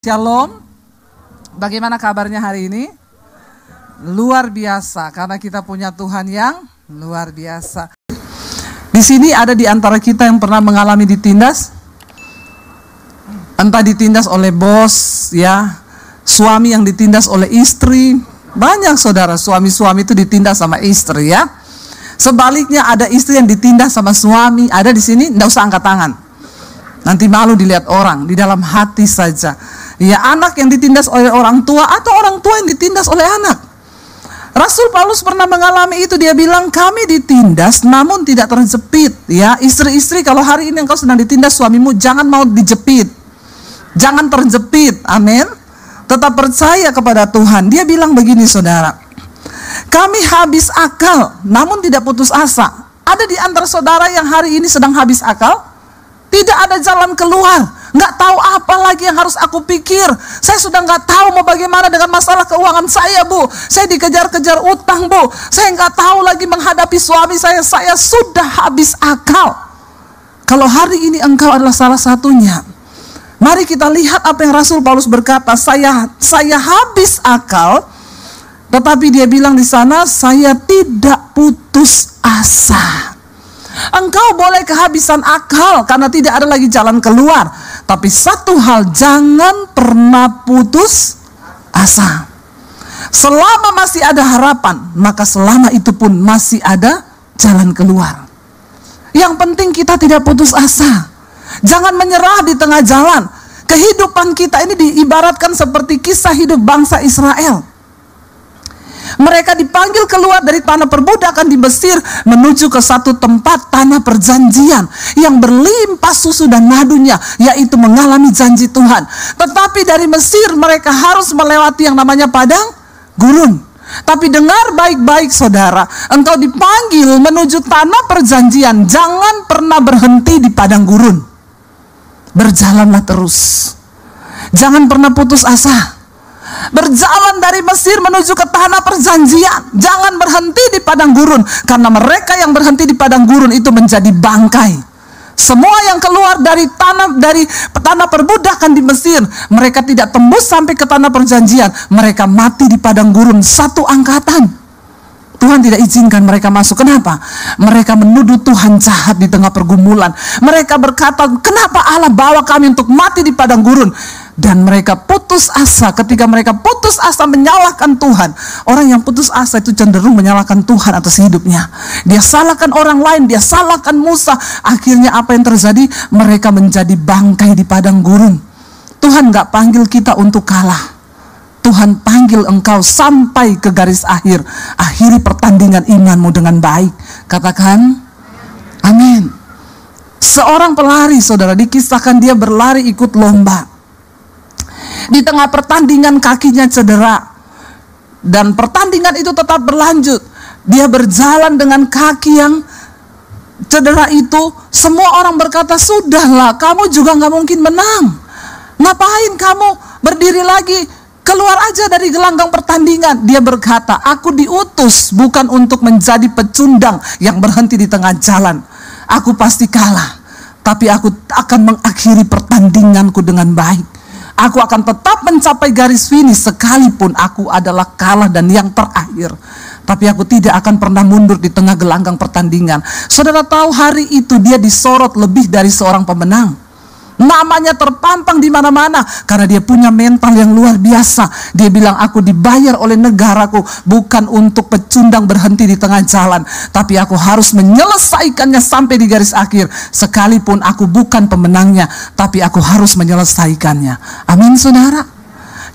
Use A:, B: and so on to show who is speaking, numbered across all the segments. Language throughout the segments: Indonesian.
A: Shalom, bagaimana kabarnya hari ini? Luar biasa, karena kita punya Tuhan yang luar biasa. Di sini ada di antara kita yang pernah mengalami ditindas, entah ditindas oleh bos, ya, suami yang ditindas oleh istri. Banyak saudara, suami-suami itu ditindas sama istri, ya. Sebaliknya ada istri yang ditindas sama suami. Ada di sini, tidak usah angkat tangan. Nanti malu dilihat orang, di dalam hati saja. Ya, anak yang ditindas oleh orang tua atau orang tua yang ditindas oleh anak. Rasul Paulus pernah mengalami itu. Dia bilang, kami ditindas namun tidak terjepit. Ya, istri-istri, kalau hari ini engkau sedang ditindas suamimu, jangan mau dijepit, jangan terjepit. Amin. Tetap percaya kepada Tuhan. Dia bilang begini saudara, kami habis akal namun tidak putus asa. Ada di antara saudara yang hari ini sedang habis akal? Tidak ada jalan keluar, nggak tahu apa lagi yang harus aku pikir. Saya sudah nggak tahu mau bagaimana dengan masalah keuangan saya, Bu. Saya dikejar-kejar utang, Bu. Saya nggak tahu lagi menghadapi suami saya sudah habis akal. Kalau hari ini engkau adalah salah satunya, mari kita lihat apa yang Rasul Paulus berkata. Saya habis akal, tetapi dia bilang di sana, saya tidak putus asa. Engkau boleh kehabisan akal karena tidak ada lagi jalan keluar, tapi satu hal, jangan pernah putus asa. Selama masih ada harapan, maka selama itu pun masih ada jalan keluar. Yang penting kita tidak putus asa. Jangan menyerah di tengah jalan. Kehidupan kita ini diibaratkan seperti kisah hidup bangsa Israel. Mereka dipanggil keluar dari tanah perbudakan di Mesir menuju ke satu tempat, tanah perjanjian yang berlimpah susu dan madunya, yaitu mengalami janji Tuhan. Tetapi dari Mesir mereka harus melewati yang namanya padang gurun. Tapi dengar baik-baik saudara, engkau dipanggil menuju tanah perjanjian, jangan pernah berhenti di padang gurun. Berjalanlah terus, jangan pernah putus asa. Berjalan dari Mesir menuju ke tanah perjanjian, jangan berhenti di padang gurun, karena mereka yang berhenti di padang gurun itu menjadi bangkai. Semua yang keluar dari tanah perbudakan di Mesir, mereka tidak tembus sampai ke tanah perjanjian, mereka mati di padang gurun satu angkatan. Tuhan tidak izinkan mereka masuk. Kenapa? Mereka menuduh Tuhan jahat di tengah pergumulan. Mereka berkata, kenapa Allah bawa kami untuk mati di padang gurun? Dan mereka putus asa. Ketika mereka putus asa menyalahkan Tuhan. Orang yang putus asa itu cenderung menyalahkan Tuhan atas hidupnya. Dia salahkan orang lain, dia salahkan Musa. Akhirnya apa yang terjadi? Mereka menjadi bangkai di padang gurun. Tuhan gak panggil kita untuk kalah. Tuhan panggil engkau sampai ke garis akhir. Akhiri pertandingan imanmu dengan baik. Katakan amin. Seorang pelari saudara, dikisahkan dia berlari ikut lomba. Di tengah pertandingan kakinya cedera, dan pertandingan itu tetap berlanjut. Dia berjalan dengan kaki yang cedera itu. Semua orang berkata, sudahlah, kamu juga gak mungkin menang. Ngapain kamu berdiri lagi? Keluar aja dari gelanggang pertandingan. Dia berkata, aku diutus bukan untuk menjadi pecundang yang berhenti di tengah jalan. Aku pasti kalah, tapi aku akan mengakhiri pertandinganku dengan baik. Aku akan tetap mencapai garis finish sekalipun aku adalah kalah dan yang terakhir. Tapi aku tidak akan pernah mundur di tengah gelanggang pertandingan. Saudara tahu hari itu dia disorot lebih dari seorang pemenang. Namanya terpampang di mana-mana karena dia punya mental yang luar biasa. Dia bilang, aku dibayar oleh negaraku bukan untuk pecundang berhenti di tengah jalan, tapi aku harus menyelesaikannya sampai di garis akhir. Sekalipun aku bukan pemenangnya, tapi aku harus menyelesaikannya. Amin saudara.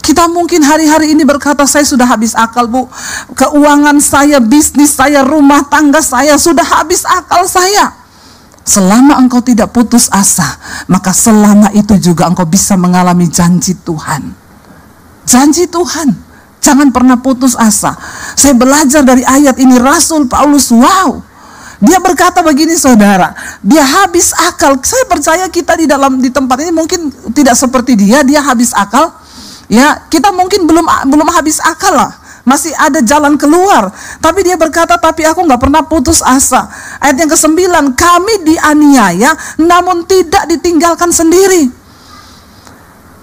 A: Kita mungkin hari-hari ini berkata, saya sudah habis akal, Bu. Keuangan saya, bisnis saya, rumah tangga saya, sudah habis akal saya. Selama engkau tidak putus asa, maka selama itu juga engkau bisa mengalami janji Tuhan. Janji Tuhan. Jangan pernah putus asa. Saya belajar dari ayat ini, Rasul Paulus, wow. Dia berkata begini saudara, dia habis akal. Saya percaya kita di tempat ini mungkin tidak seperti dia habis akal. Ya, kita mungkin belum habis akal lah. Masih ada jalan keluar. Tapi dia berkata, tapi aku gak pernah putus asa. Ayat yang ke-9, kami dianiaya namun tidak ditinggalkan sendiri.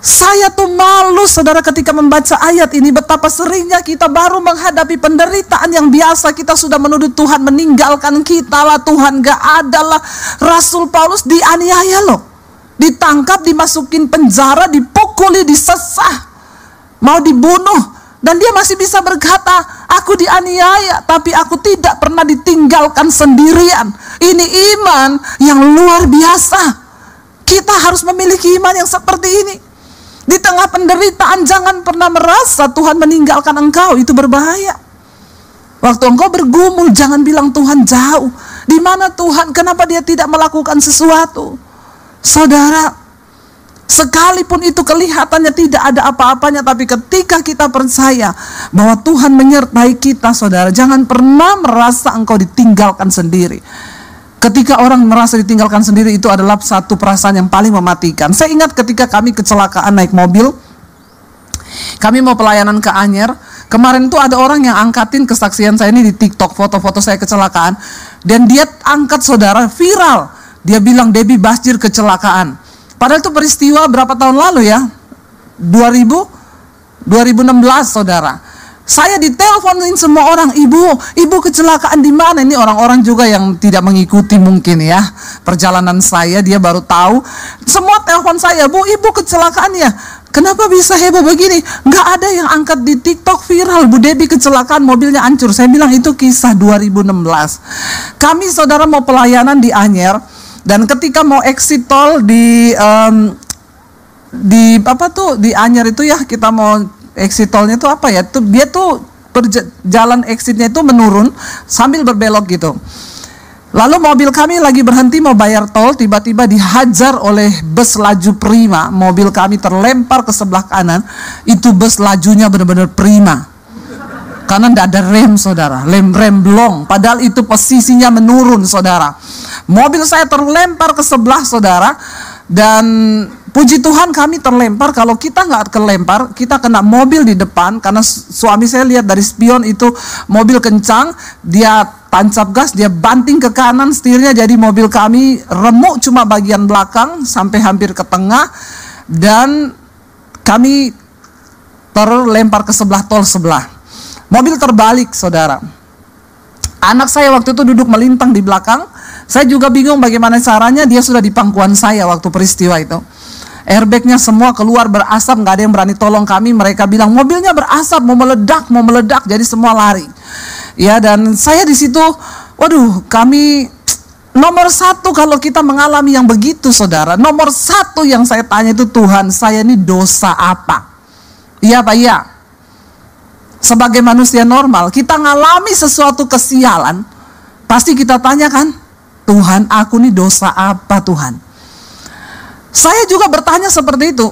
A: Saya tuh malu saudara ketika membaca ayat ini, betapa seringnya kita baru menghadapi penderitaan yang biasa kita sudah menuduh Tuhan meninggalkan kita lah, Tuhan gak ada lah. Rasul Paulus dianiaya loh, ditangkap, dimasukin penjara, dipukuli, disesah, mau dibunuh, dan dia masih bisa berkata, aku dianiaya tapi aku tidak pernah ditinggalkan sendirian. Ini iman yang luar biasa. Kita harus memiliki iman yang seperti ini. Di tengah penderitaan jangan pernah merasa Tuhan meninggalkan engkau, itu berbahaya. Waktu engkau bergumul jangan bilang Tuhan jauh. Di mana Tuhan? Kenapa dia tidak melakukan sesuatu? Saudara, sekalipun itu kelihatannya tidak ada apa-apanya, tapi ketika kita percaya bahwa Tuhan menyertai kita, saudara, jangan pernah merasa engkau ditinggalkan sendiri. Ketika orang merasa ditinggalkan sendiri, itu adalah satu perasaan yang paling mematikan. Saya ingat ketika kami kecelakaan naik mobil, kami mau pelayanan ke Anyer. Kemarin tuh ada orang yang angkatin kesaksian saya ini di TikTok, foto-foto saya kecelakaan, dan dia angkat saudara viral. Dia bilang Debbie Basjir kecelakaan. Padahal itu peristiwa berapa tahun lalu ya? 2016 saudara. Saya diteleponin semua orang, ibu kecelakaan di mana? Ini orang-orang juga yang tidak mengikuti mungkin ya perjalanan saya, dia baru tahu. Semua telepon saya, ibu kecelakaan ya. Kenapa bisa heboh begini? Nggak ada yang angkat di TikTok viral, Bu Debbie kecelakaan, mobilnya hancur. Saya bilang itu kisah 2016. Kami saudara mau pelayanan di Anyer, dan ketika mau exit tol di Anyer itu ya, kita mau exit tolnya itu apa ya? Dia tuh jalan exitnya itu menurun sambil berbelok gitu. Lalu mobil kami lagi berhenti mau bayar tol, tiba-tiba dihajar oleh bus laju prima. Mobil kami terlempar ke sebelah kanan. Itu bus lajunya benar-benar prima. Karena tidak ada rem saudara, rem blong. Padahal itu posisinya menurun saudara. Mobil saya terlempar ke sebelah saudara. Dan puji Tuhan kami terlempar. Kalau kita nggak kelempar, kita kena mobil di depan. Karena suami saya lihat dari spion itu mobil kencang, dia tancap gas, dia banting ke kanan setirnya. Jadi mobil kami remuk cuma bagian belakang sampai hampir ke tengah. Dan kami terlempar ke sebelah tol sebelah. Mobil terbalik saudara. Anak saya waktu itu duduk melintang di belakang. Saya juga bingung bagaimana caranya, dia sudah di pangkuan saya waktu peristiwa itu. Airbagnya semua keluar berasap, nggak ada yang berani tolong kami. Mereka bilang mobilnya berasap, mau meledak, jadi semua lari. Ya, dan saya di situ, waduh, kami nomor satu kalau kita mengalami yang begitu saudara, nomor satu yang saya tanya itu, Tuhan, saya ini dosa apa? Iya Pak, iya. Sebagai manusia normal, kita ngalami sesuatu kesialan, pasti kita tanyakan, Tuhan, aku ini dosa apa Tuhan? Saya juga bertanya seperti itu.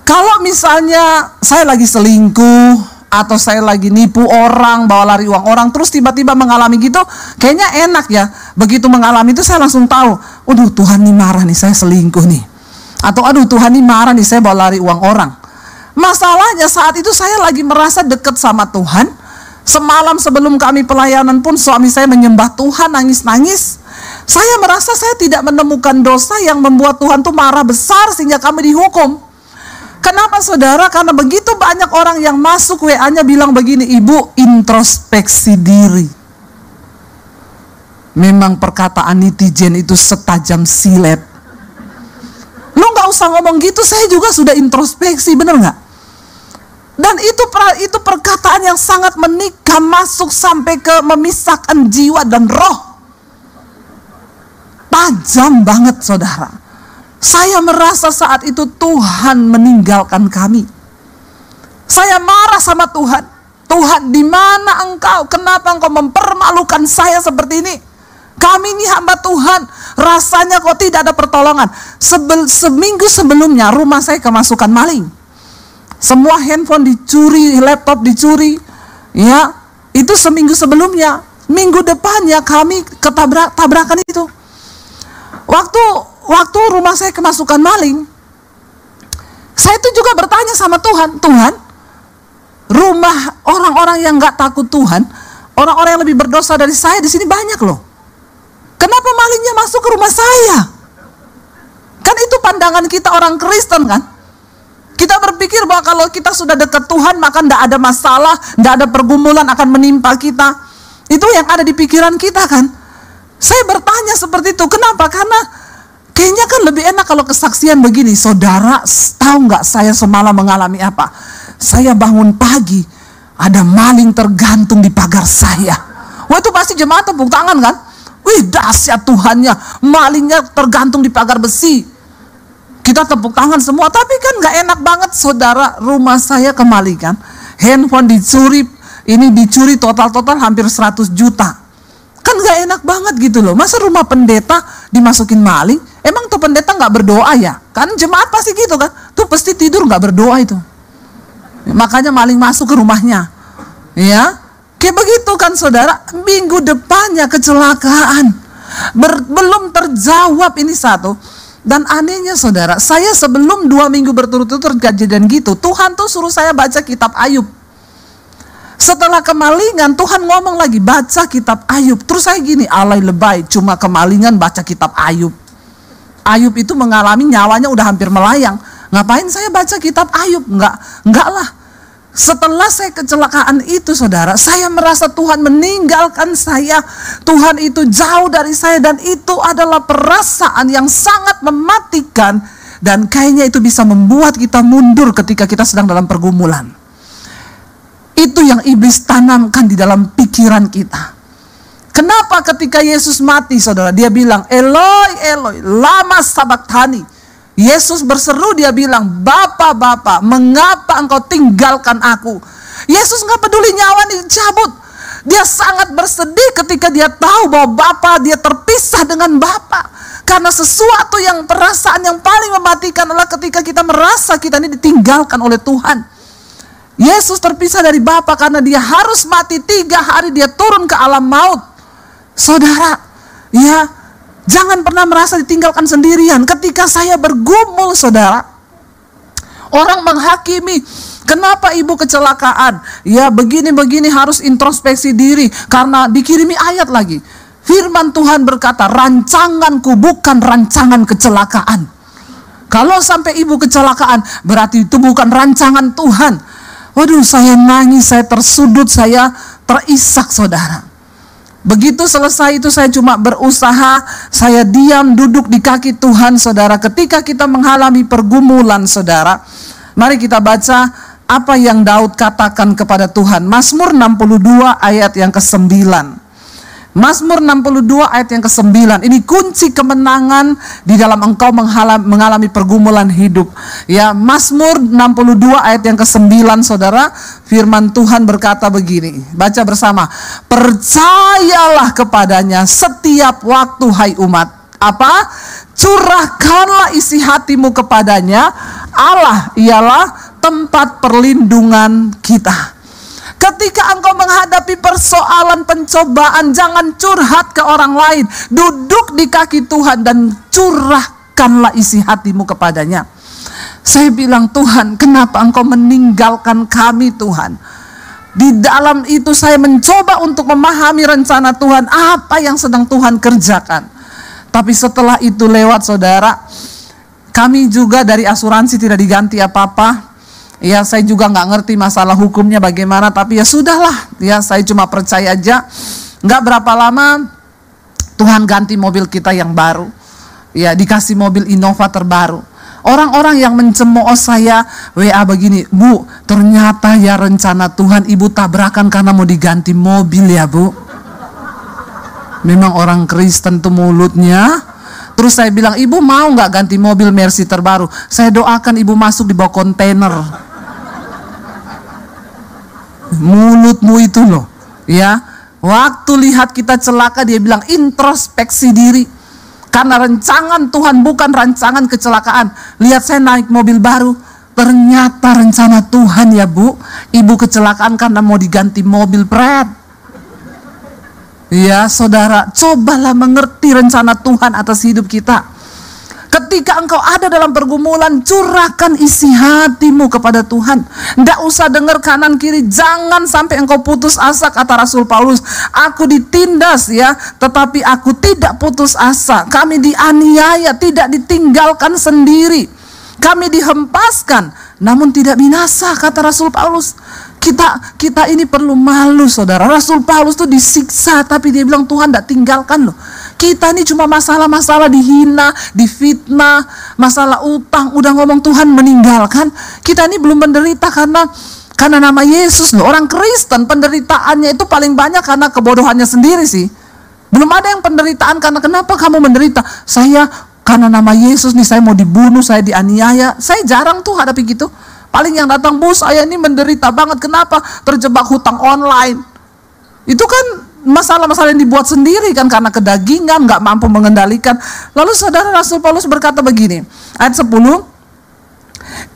A: Kalau misalnya saya lagi selingkuh, atau saya lagi nipu orang, bawa lari uang orang, terus tiba-tiba mengalami gitu, kayaknya enak ya. Begitu mengalami itu saya langsung tahu, aduh Tuhan nih marah nih, saya selingkuh nih. Atau aduh Tuhan nih marah nih, saya bawa lari uang orang. Masalahnya saat itu saya lagi merasa dekat sama Tuhan. Semalam sebelum kami pelayanan pun suami saya menyembah Tuhan, nangis-nangis. Saya merasa saya tidak menemukan dosa yang membuat Tuhan tuh marah besar sehingga kami dihukum. Kenapa saudara? Karena begitu banyak orang yang masuk WA-nya bilang begini, ibu introspeksi diri. Memang perkataan netizen itu setajam silet. Lu gak usah ngomong gitu, saya juga sudah introspeksi, bener gak? Dan itu perkataan yang sangat menikam, masuk sampai ke memisahkan jiwa dan roh. Tajam banget saudara. Saya merasa saat itu Tuhan meninggalkan kami. Saya marah sama Tuhan. Tuhan, di mana engkau? Kenapa engkau mempermalukan saya seperti ini? Kami ini hamba Tuhan. Rasanya kok tidak ada pertolongan. Seminggu sebelumnya rumah saya kemasukan maling. Semua handphone dicuri, laptop dicuri. Ya, itu seminggu sebelumnya. Minggu depannya kami tabrakan itu. Waktu rumah saya kemasukan maling, saya itu juga bertanya sama Tuhan, Tuhan, rumah orang-orang yang gak takut Tuhan, orang-orang yang lebih berdosa dari saya di sini banyak loh. Kenapa malingnya masuk ke rumah saya? Kan itu pandangan kita orang Kristen kan? Kita berpikir bahwa kalau kita sudah dekat Tuhan, maka tidak ada masalah, tidak ada pergumulan akan menimpa kita. Itu yang ada di pikiran kita kan. Saya bertanya seperti itu, kenapa? Karena kayaknya kan lebih enak kalau kesaksian begini. Saudara, tahu nggak saya semalam mengalami apa? Saya bangun pagi, ada maling tergantung di pagar saya. Wah, itu pasti jemaat tepuk tangan kan? Wih, dahsyat Tuhannya, malingnya tergantung di pagar besi. Kita tepuk tangan semua, tapi kan nggak enak banget saudara, rumah saya kemalingan, handphone dicuri, ini dicuri total hampir 100 juta. Kan nggak enak banget gitu loh. Masa rumah pendeta dimasukin maling? Emang tuh pendeta nggak berdoa ya? Kan jemaat pasti gitu kan? Tuh pasti tidur nggak berdoa itu. Makanya maling masuk ke rumahnya. Ya, kayak begitu kan saudara. Minggu depannya kecelakaan. Belum terjawab ini satu. Dan anehnya saudara, saya sebelum 2 minggu berturut-turut kejadian gitu, Tuhan tuh suruh saya baca kitab Ayub. Setelah kemalingan, Tuhan ngomong lagi, baca kitab Ayub. Terus saya gini, alay lebay, cuma kemalingan baca kitab Ayub. Ayub itu mengalami nyawanya udah hampir melayang. Ngapain saya baca kitab Ayub? Enggak lah. Setelah saya kecelakaan itu saudara, saya merasa Tuhan meninggalkan saya. Tuhan itu jauh dari saya, dan itu adalah perasaan yang sangat mematikan. Dan kayaknya itu bisa membuat kita mundur ketika kita sedang dalam pergumulan. Itu yang iblis tanamkan di dalam pikiran kita. Kenapa ketika Yesus mati saudara, dia bilang, Eloi, Eloi, lama sabachthani. Yesus berseru, dia bilang, Bapa, Bapa, mengapa engkau tinggalkan aku? Yesus gak peduli nyawa dicabut. Dia sangat bersedih ketika dia tahu bahwa Bapa, dia terpisah dengan Bapa. Karena sesuatu yang perasaan yang paling mematikan adalah ketika kita merasa kita ini ditinggalkan oleh Tuhan. Yesus terpisah dari Bapa karena dia harus mati 3 hari, dia turun ke alam maut. Saudara, ya, jangan pernah merasa ditinggalkan sendirian. Ketika saya bergumul saudara, orang menghakimi, kenapa ibu kecelakaan? Ya begini-begini, harus introspeksi diri. Karena dikirimi ayat lagi, firman Tuhan berkata, rancanganku bukan rancangan kecelakaan. Kalau sampai ibu kecelakaan, berarti itu bukan rancangan Tuhan. Waduh, saya nangis, saya tersudut, saya terisak saudara. Begitu selesai itu saya cuma berusaha, saya diam duduk di kaki Tuhan saudara. Ketika kita mengalami pergumulan saudara, mari kita baca apa yang Daud katakan kepada Tuhan. Mazmur 62 ayat yang ke-9. Mazmur 62 ayat yang ke-9. Ini kunci kemenangan di dalam engkau mengalami pergumulan hidup. Ya, Mazmur 62 ayat yang ke-9 saudara, firman Tuhan berkata begini. Baca bersama. Percayalah kepadanya setiap waktu hai umat. Apa? Curahkanlah isi hatimu kepadanya. Allah ialah tempat perlindungan kita. Ketika engkau menghadapi persoalan pencobaan, jangan curhat ke orang lain. Duduk di kaki Tuhan dan curahkanlah isi hatimu kepadanya. Saya bilang, Tuhan, kenapa engkau meninggalkan kami Tuhan? Di dalam itu saya mencoba untuk memahami rencana Tuhan, apa yang sedang Tuhan kerjakan. Tapi setelah itu lewat saudara, kami juga dari asuransi tidak diganti apa-apa. Ya, saya juga nggak ngerti masalah hukumnya bagaimana, tapi ya sudahlah. Ya, saya cuma percaya aja. Nggak berapa lama Tuhan ganti mobil kita yang baru. Ya, dikasih mobil Innova terbaru. Orang-orang yang mencemooh saya WA begini, Bu, ternyata ya rencana Tuhan ibu tabrakan karena mau diganti mobil ya Bu. Memang orang Kristen tuh mulutnya. Terus saya bilang, ibu mau nggak ganti mobil Mercy terbaru? Saya doakan ibu masuk di bawah kontainer. Mulutmu itu loh, ya. Waktu lihat kita celaka dia bilang introspeksi diri. Karena rancangan Tuhan bukan rancangan kecelakaan. Lihat saya naik mobil baru, ternyata rencana Tuhan ya Bu. Ibu kecelakaan karena mau diganti mobil pret. Ya saudara, cobalah mengerti rencana Tuhan atas hidup kita. Ketika engkau ada dalam pergumulan, curahkan isi hatimu kepada Tuhan. Tidak usah dengar kanan kiri. Jangan sampai engkau putus asa, kata Rasul Paulus. Aku ditindas ya, tetapi aku tidak putus asa. Kami dianiaya, tidak ditinggalkan sendiri. Kami dihempaskan, namun tidak binasa, kata Rasul Paulus. Kita ini perlu malu, saudara. Rasul Paulus tuh disiksa, tapi dia bilang Tuhan tidak tinggalkan loh. Kita ini cuma masalah-masalah dihina, difitnah, masalah utang, udah ngomong Tuhan meninggalkan. Kita ini belum menderita karena nama Yesus loh. Orang Kristen penderitaannya itu paling banyak karena kebodohannya sendiri sih. Belum ada yang penderitaan karena kenapa kamu menderita? Saya karena nama Yesus nih, saya mau dibunuh, saya dianiaya. Saya jarang tuh hadapi gitu. Paling yang datang, Bu, saya ini menderita banget. Kenapa? Terjebak hutang online. Itu kan masalah-masalah yang dibuat sendiri kan, karena kedagingan, nggak mampu mengendalikan. Lalu saudara, Rasul Paulus berkata begini, ayat 10,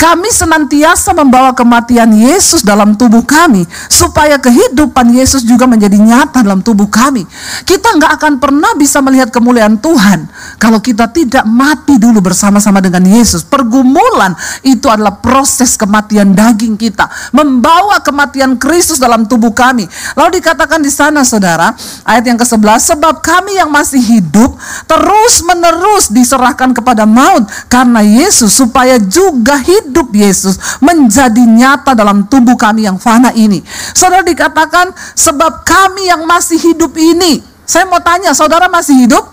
A: kami senantiasa membawa kematian Yesus dalam tubuh kami, supaya kehidupan Yesus juga menjadi nyata dalam tubuh kami. Kita nggak akan pernah bisa melihat kemuliaan Tuhan kalau kita tidak mati dulu bersama-sama dengan Yesus. Pergumulan itu adalah proses kematian daging kita, membawa kematian Kristus dalam tubuh kami. Lalu dikatakan di sana, saudara, ayat yang ke-11, sebab kami yang masih hidup terus-menerus diserahkan kepada maut karena Yesus, supaya juga hidup Yesus menjadi nyata dalam tubuh kami yang fana ini. Saudara, dikatakan sebab kami yang masih hidup ini. Saya mau tanya, saudara masih hidup?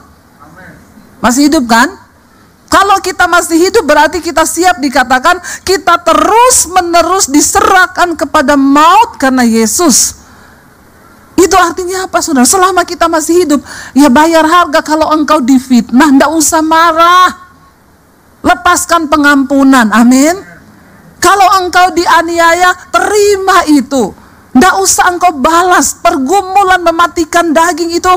A: Masih hidup kan? Kalau kita masih hidup berarti kita siap dikatakan kita terus-menerus diserahkan kepada maut karena Yesus. Itu artinya apa, saudara? Selama kita masih hidup, ya bayar harga. Kalau engkau difitnah, ndak usah marah. Lepaskan pengampunan, amin. Kalau engkau dianiaya, terima itu. Nggak usah engkau balas. Pergumulan mematikan daging itu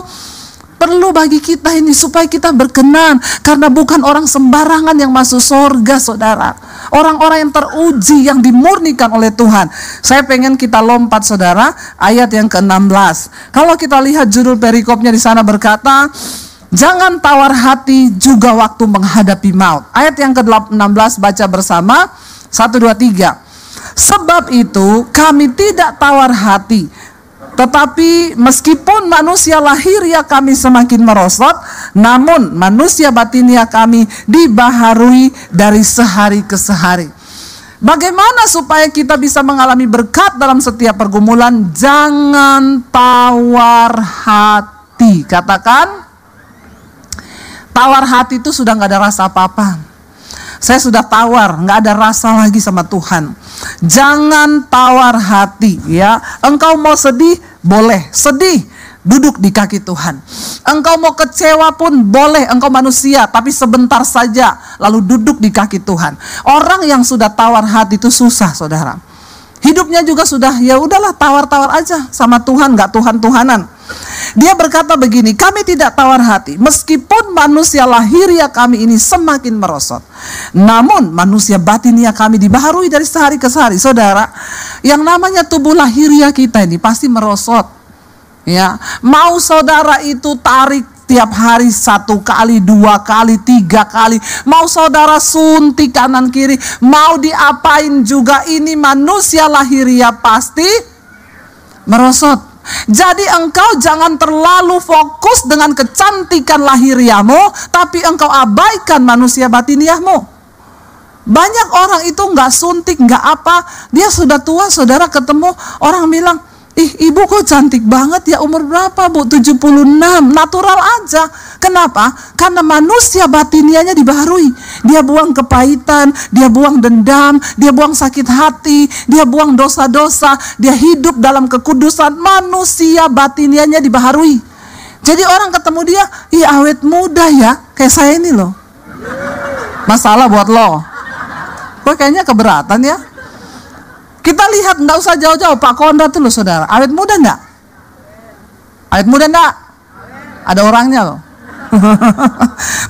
A: perlu bagi kita ini supaya kita berkenan. Karena bukan orang sembarangan yang masuk surga, saudara. Orang-orang yang teruji, yang dimurnikan oleh Tuhan. Saya pengen kita lompat, saudara, ayat yang ke-16. Kalau kita lihat judul perikopnya di sana berkata, jangan tawar hati juga waktu menghadapi maut. Ayat yang ke-16 baca bersama. 1, 2, 3. Sebab itu kami tidak tawar hati, tetapi meskipun manusia lahiriah kami semakin merosot, namun manusia batiniah kami dibaharui dari sehari ke sehari. Bagaimana supaya kita bisa mengalami berkat dalam setiap pergumulan? Jangan tawar hati. Katakan, tawar hati itu sudah nggak ada rasa apa-apa. Saya sudah tawar, nggak ada rasa lagi sama Tuhan. Jangan tawar hati, ya. Engkau mau sedih, boleh sedih, duduk di kaki Tuhan. Engkau mau kecewa pun boleh, engkau manusia, tapi sebentar saja, lalu duduk di kaki Tuhan. Orang yang sudah tawar hati itu susah, saudara. Hidupnya juga sudah, ya udahlah, tawar-tawar aja sama Tuhan, nggak Tuhan-Tuhanan. Dia berkata begini, kami tidak tawar hati, meskipun manusia lahiriah kami ini semakin merosot, namun manusia batiniah kami dibaharui dari sehari ke sehari. Saudara, yang namanya tubuh lahiriah kita ini pasti merosot, ya. Mau saudara itu tarik tiap hari 1 kali, 2 kali, 3 kali, mau saudara suntik kanan kiri, mau diapain juga, ini manusia lahiriah pasti merosot. Jadi engkau jangan terlalu fokus dengan kecantikan lahiriahmu, tapi engkau abaikan manusia batiniahmu. Banyak orang itu nggak suntik, nggak apa, dia sudah tua, saudara, ketemu orang bilang, ih, ibu kok cantik banget ya, umur berapa, Bu? 76, natural aja. Kenapa? Karena manusia batiniahnya dibaharui. Dia buang kepahitan, dia buang dendam, dia buang sakit hati, dia buang dosa-dosa, dia hidup dalam kekudusan. Manusia batiniahnya dibaharui. Jadi orang ketemu dia, ih, awet muda ya, kayak saya ini loh. Masalah buat lo. Kok kayaknya keberatan ya? Kita lihat, nggak usah jauh-jauh, Pak Konrad tuh loh, saudara. Awet muda nggak? Awet muda nggak? Ada orangnya loh.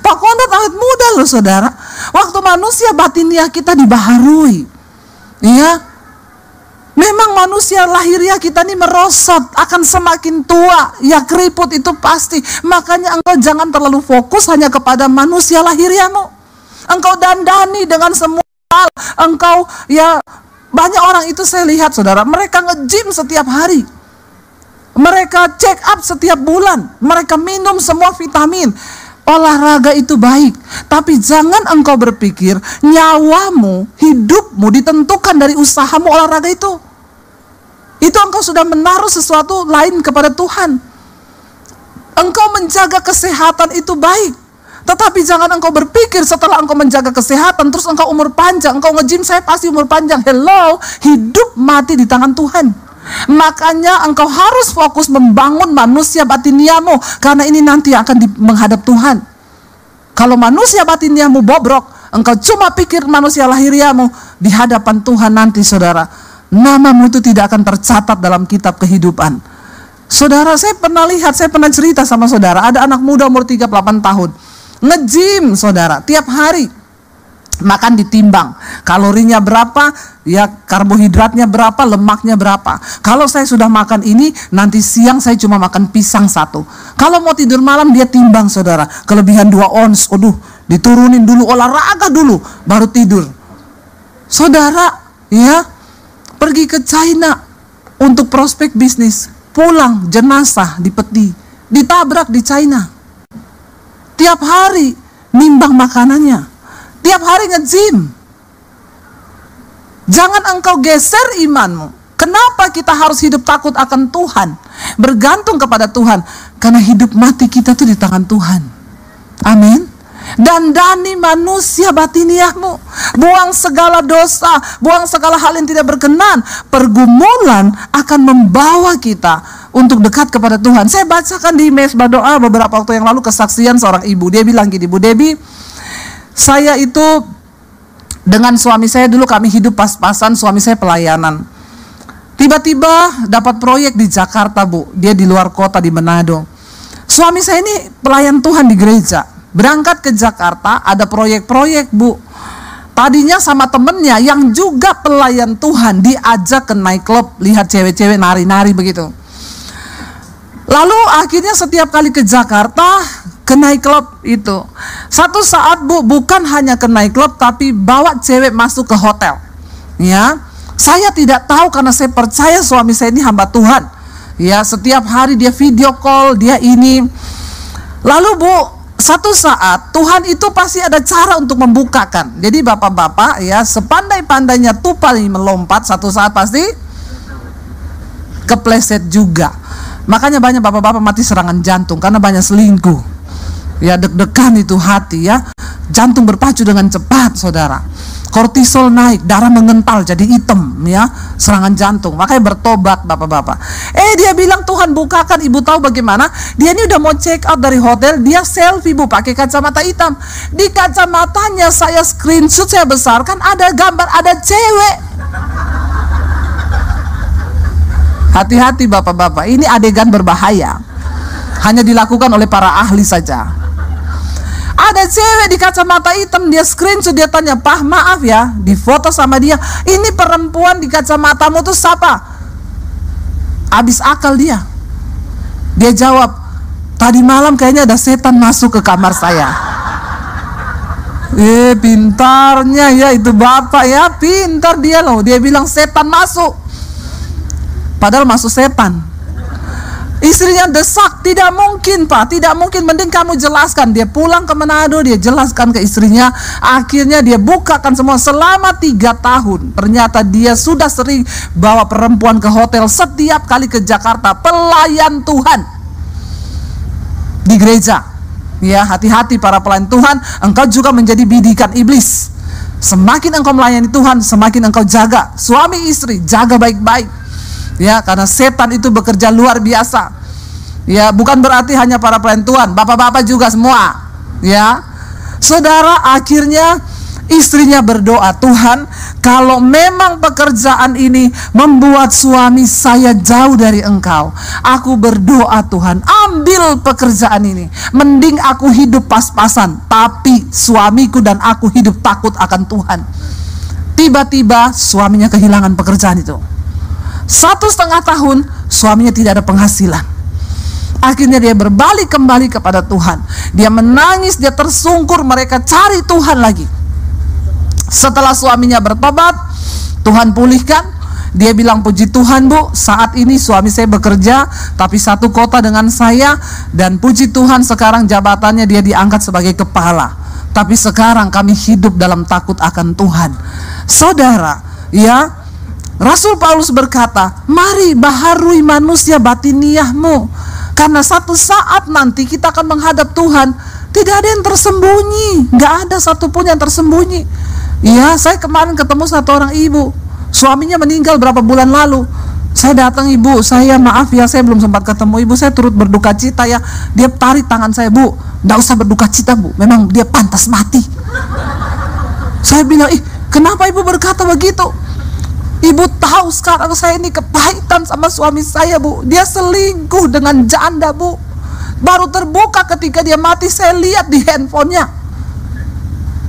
A: Pak Konrad awet muda loh, saudara. Waktu manusia batiniah kita dibaharui, iya. Memang manusia lahiriah kita ini merosot, akan semakin tua, ya keriput itu pasti. Makanya engkau jangan terlalu fokus hanya kepada manusia lahiriahmu. Engkau dandani dengan semua hal. Engkau, ya, banyak orang itu saya lihat, saudara, mereka nge-gym setiap hari. Mereka check up setiap bulan. Mereka minum semua vitamin. olahraga itu baik, tapi jangan engkau berpikir nyawamu, hidupmu ditentukan dari usahamu olahraga itu. Itu engkau sudah menaruh sesuatu lain kepada Tuhan. Engkau menjaga kesehatan itu baik, tetapi jangan engkau berpikir setelah engkau menjaga kesehatan terus engkau umur panjang, engkau nge-gym saya pasti umur panjang. Hello, hidup mati di tangan Tuhan. Makanya engkau harus fokus membangun manusia batiniamu, karena ini nanti akan menghadap Tuhan. Kalau manusia batiniamu bobrok, engkau cuma pikir manusia lahiriamu, di hadapan Tuhan nanti saudara, namamu itu tidak akan tercatat dalam kitab kehidupan. Saudara, saya pernah lihat, saya pernah cerita sama saudara, ada anak muda umur 38 tahun nge-gym saudara, tiap hari makan ditimbang, kalorinya berapa, ya karbohidratnya berapa, lemaknya berapa. Kalau saya sudah makan ini, nanti siang saya cuma makan pisang 1. Kalau mau tidur malam dia timbang saudara, kelebihan 2 ons, aduh diturunin dulu, olahraga dulu, baru tidur. Saudara, ya pergi ke China untuk prospek bisnis, pulang jenazah di peti, ditabrak di China. Tiap hari nimbang makanannya, tiap hari nge-gym. Jangan engkau geser imanmu. Kenapa kita harus hidup takut akan Tuhan, bergantung kepada Tuhan? Karena hidup mati kita tuh di tangan Tuhan. Amin. Dandani manusia batiniahmu, buang segala dosa, buang segala hal yang tidak berkenan. Pergumulan akan membawa kita untuk dekat kepada Tuhan. Saya bacakan di mesbah doa beberapa waktu yang lalu kesaksian seorang ibu. Dia bilang gini, Bu Debbie, saya itu dengan suami saya dulu kami hidup pas-pasan, suami saya pelayanan. Tiba-tiba dapat proyek di Jakarta, Bu. Dia di luar kota di Manado. Suami saya ini pelayan Tuhan di gereja. Berangkat ke Jakarta, ada proyek-proyek, Bu. Tadinya sama temennya yang juga pelayan Tuhan, diajak ke nightclub, lihat cewek-cewek nari-nari begitu. Lalu akhirnya setiap kali ke Jakarta, ke nightclub itu. Satu saat, Bu, bukan hanya ke nightclub, tapi bawa cewek masuk ke hotel. Ya, saya tidak tahu karena saya percaya suami saya ini hamba Tuhan. Ya, setiap hari dia video call, dia ini. Lalu, Bu, satu saat Tuhan itu pasti ada cara untuk membukakan. Jadi bapak-bapak ya, sepandai-pandainya tupai melompat, satu saat pasti kepleset juga. Makanya banyak bapak-bapak mati serangan jantung karena banyak selingkuh. Ya, deg-degan itu hati ya. Jantung berpacu dengan cepat saudara. Kortisol naik, darah mengental jadi hitam ya, serangan jantung. Makanya bertobat bapak-bapak. Dia bilang Tuhan bukakan, ibu tahu bagaimana? Dia ini udah mau check out dari hotel, dia selfie, Bu, pakai kacamata hitam. Di kacamatanya saya screenshot, saya besarkan, ada gambar, ada cewek. Hati-hati bapak-bapak, ini adegan berbahaya. Hanya dilakukan oleh para ahli saja. Ada cewek di kacamata hitam, dia screenshot, dia tanya, "Pak, maaf ya, di foto sama dia, ini perempuan di kacamatamu tuh siapa?" Habis akal dia. Dia jawab, "Tadi malam kayaknya ada setan masuk ke kamar saya." Pintarnya ya itu bapak ya, pintar dia loh. Dia bilang setan masuk, padahal masuk setan. Istrinya desak, "Tidak mungkin Pak, tidak mungkin, mending kamu jelaskan." Dia pulang ke Manado, dia jelaskan ke istrinya. Akhirnya dia bukakan semua. Selama 3 tahun ternyata dia sudah sering bawa perempuan ke hotel. Setiap kali ke Jakarta, pelayan Tuhan di gereja. Ya, hati-hati para pelayan Tuhan, engkau juga menjadi bidikan iblis. Semakin engkau melayani Tuhan, semakin engkau jaga suami istri, jaga baik-baik. Ya, karena setan itu bekerja luar biasa. Ya, bukan berarti hanya para pelayan Tuhan, bapak-bapak juga semua. Ya, saudara, akhirnya istrinya berdoa, "Tuhan, kalau memang pekerjaan ini membuat suami saya jauh dari Engkau, aku berdoa Tuhan, ambil pekerjaan ini. Mending aku hidup pas-pasan, tapi suamiku dan aku hidup takut akan Tuhan." Tiba-tiba suaminya kehilangan pekerjaan itu. 1,5 tahun suaminya tidak ada penghasilan. Akhirnya dia berbalik kembali kepada Tuhan. Dia menangis, dia tersungkur, mereka cari Tuhan lagi. Setelah suaminya bertobat, Tuhan pulihkan. Dia bilang, puji Tuhan Bu, saat ini suami saya bekerja tapi satu kota dengan saya, dan puji Tuhan sekarang jabatannya dia diangkat sebagai kepala. Tapi sekarang kami hidup dalam takut akan Tuhan. Saudara, ya, Rasul Paulus berkata, mari baharui manusia batiniahmu, karena satu saat nanti kita akan menghadap Tuhan. Tidak ada yang tersembunyi, nggak ada satupun yang tersembunyi. Ya, saya kemarin ketemu satu orang ibu, suaminya meninggal berapa bulan lalu. Saya datang, ibu, saya maaf ya, saya belum sempat ketemu ibu, saya turut berduka cita ya. Dia tarik tangan saya, Bu, nggak usah berduka cita Bu, memang dia pantas mati. Saya bilang, kenapa ibu berkata begitu? Ibu tahu sekarang saya ini kepahitan sama suami saya Bu, dia selingkuh dengan janda Bu. Baru terbuka ketika dia mati, saya lihat di handphonenya,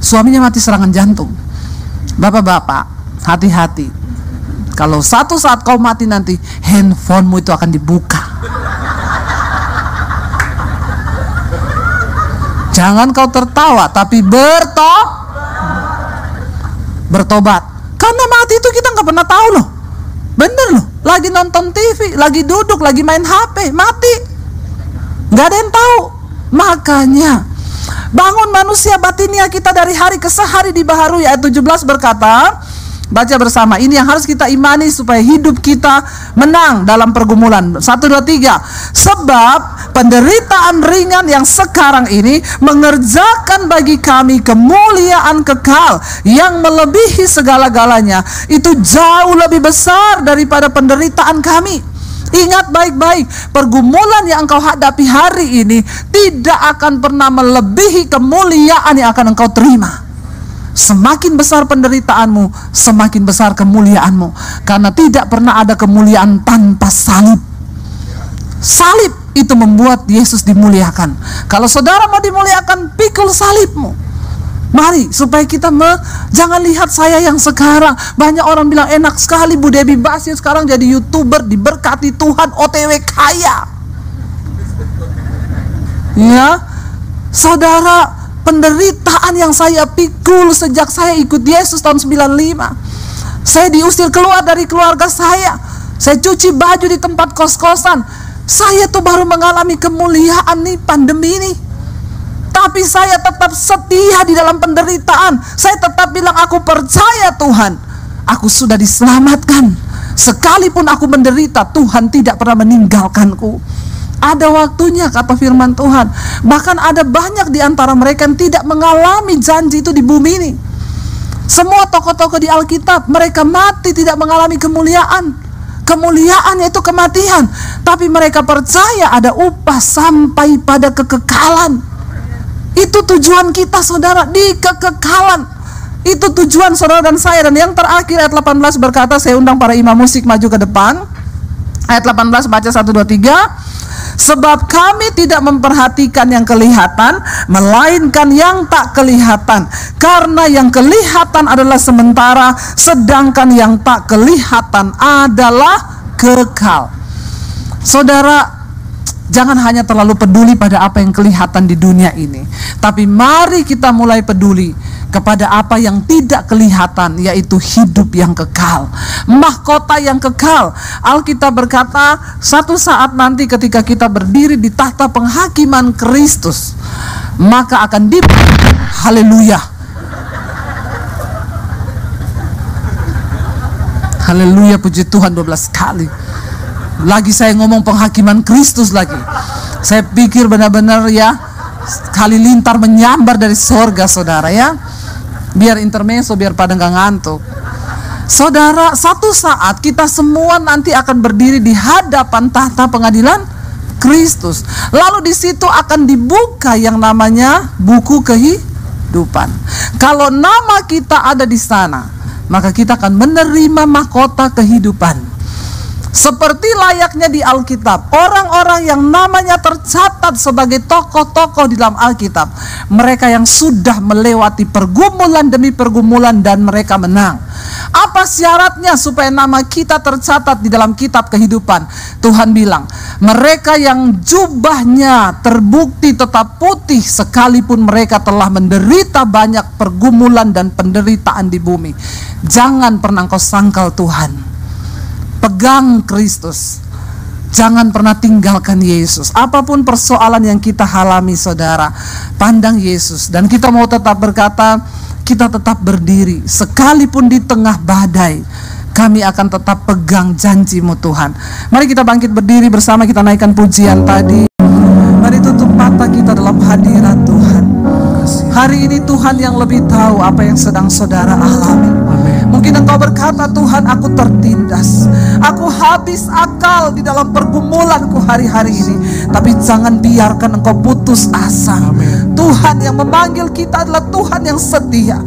A: suaminya mati serangan jantung. Bapak-bapak, hati-hati. Kalau satu saat kau mati nanti, handphonemu itu akan dibuka. Jangan kau tertawa, tapi bertobat. Karena mati itu kita nggak pernah tahu loh. Bener loh, lagi nonton TV, lagi duduk, lagi main HP, mati. Nggak ada yang tahu. Makanya bangun manusia batinia kita dari hari ke hari dibaharui. Ayat 17 berkata, baca bersama, ini yang harus kita imani supaya hidup kita menang dalam pergumulan. 1, 2, 3. Sebab penderitaan ringan yang sekarang ini mengerjakan bagi kami kemuliaan kekal yang melebihi segala-galanya. Itu jauh lebih besar daripada penderitaan kami. Ingat baik-baik, pergumulan yang engkau hadapi hari ini tidak akan pernah melebihi kemuliaan yang akan engkau terima. Semakin besar penderitaanmu, semakin besar kemuliaanmu. Karena tidak pernah ada kemuliaan tanpa salib. Salib itu membuat Yesus dimuliakan. Kalau saudara mau dimuliakan, pikul salibmu. Mari, supaya kita jangan lihat saya yang sekarang. Banyak orang bilang, enak sekali Bu Debbie Basir sekarang jadi YouTuber, diberkati Tuhan, OTW kaya. Ya, saudara, penderitaan yang saya pikul sejak saya ikut Yesus tahun 95. Saya diusir keluar dari keluarga saya. Saya cuci baju di tempat kos-kosan. Saya tuh baru mengalami kemuliaan nih pandemi ini. Tapi saya tetap setia di dalam penderitaan. Saya tetap bilang, aku percaya Tuhan, aku sudah diselamatkan. Sekalipun aku menderita, Tuhan tidak pernah meninggalkanku. Ada waktunya, kata firman Tuhan. Bahkan ada banyak di antara mereka yang tidak mengalami janji itu di bumi ini. Semua tokoh-tokoh di Alkitab, mereka mati tidak mengalami kemuliaan. Kemuliaannya itu kematian. Tapi mereka percaya ada upah sampai pada kekekalan. Itu tujuan kita saudara, di kekekalan. Itu tujuan saudara dan saya. Dan yang terakhir ayat 18 berkata, saya undang para imam musik maju ke depan. Ayat 18 baca 1, 2, 3. Sebab kami tidak memperhatikan yang kelihatan, melainkan yang tak kelihatan. Karena yang kelihatan adalah sementara, sedangkan yang tak kelihatan adalah kekal. Saudara, jangan hanya terlalu peduli pada apa yang kelihatan di dunia ini, tapi mari kita mulai peduli kepada apa yang tidak kelihatan, yaitu hidup yang kekal, mahkota yang kekal. Alkitab berkata, satu saat nanti ketika kita berdiri di tahta penghakiman Kristus, maka akan haleluya, haleluya, puji Tuhan 12 kali. Lagi saya ngomong penghakiman Kristus lagi. Saya pikir benar-benar ya, halilintar menyambar dari sorga saudara ya. Biar intermezzo, biar pada nggak ngantuk. Saudara, satu saat kita semua nanti akan berdiri di hadapan tahta pengadilan Kristus. Lalu di situ akan dibuka yang namanya buku kehidupan. Kalau nama kita ada di sana, maka kita akan menerima mahkota kehidupan. Seperti layaknya di Alkitab, orang-orang yang namanya tercatat sebagai tokoh-tokoh di dalam Alkitab, mereka yang sudah melewati pergumulan demi pergumulan dan mereka menang. Apa syaratnya supaya nama kita tercatat di dalam kitab kehidupan? Tuhan bilang, mereka yang jubahnya terbukti tetap putih sekalipun mereka telah menderita banyak pergumulan dan penderitaan di bumi. Jangan pernah kau sangkal Tuhan. pegang Kristus. Jangan pernah tinggalkan Yesus. Apapun persoalan yang kita alami saudara, pandang Yesus. Dan kita mau tetap berkata, kita tetap berdiri. Sekalipun di tengah badai, kami akan tetap pegang janji-Mu Tuhan. Mari kita bangkit berdiri bersama, kita naikkan pujian tadi. Mari tutup mata kita dalam hadirat Tuhan. Hari ini Tuhan yang lebih tahu apa yang sedang saudara alami. Mungkin engkau berkata, Tuhan, aku tertindas, aku habis akal di dalam pergumulanku hari-hari ini. Tapi jangan biarkan engkau putus asa. Tuhan yang memanggil kita adalah Tuhan yang setia.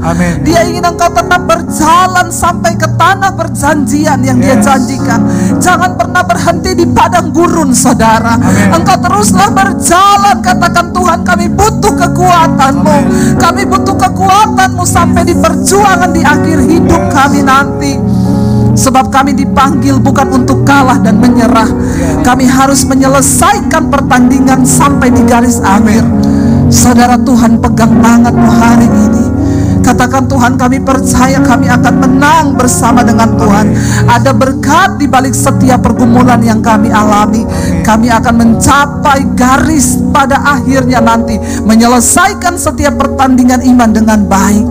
A: Dia ingin engkau tetap berjalan sampai ke tanah perjanjian yang Dia janjikan. Jangan pernah berhenti di padang gurun saudara. Engkau teruslah berjalan. Katakan, Tuhan, kami butuh kekuatan-Mu. Kami butuh kekuatan-Mu sampai di perjuangan di akhir hidup kami nanti. Sebab kami dipanggil bukan untuk kalah dan menyerah. Kami harus menyelesaikan pertandingan sampai di garis akhir. Saudara, Tuhan pegang tangan-Mu hari ini. Katakan, Tuhan, kami percaya kami akan menang bersama dengan Tuhan. Ada berkat di balik setiap pergumulan yang kami alami. Kami akan mencapai garis pada akhirnya nanti, menyelesaikan setiap pertandingan iman dengan baik.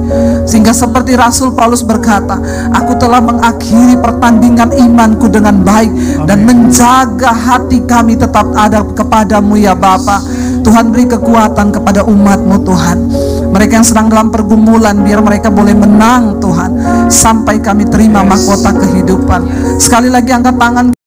A: Sehingga seperti Rasul Paulus berkata, aku telah mengakhiri pertandingan imanku dengan baik dan menjaga hati kami tetap ada kepadamu ya Bapa. Tuhan, beri kekuatan kepada umat-Mu Tuhan. Mereka yang sedang dalam pergumulan, biar mereka boleh menang Tuhan, sampai kami terima mahkota kehidupan. Sekali lagi angkat tangan.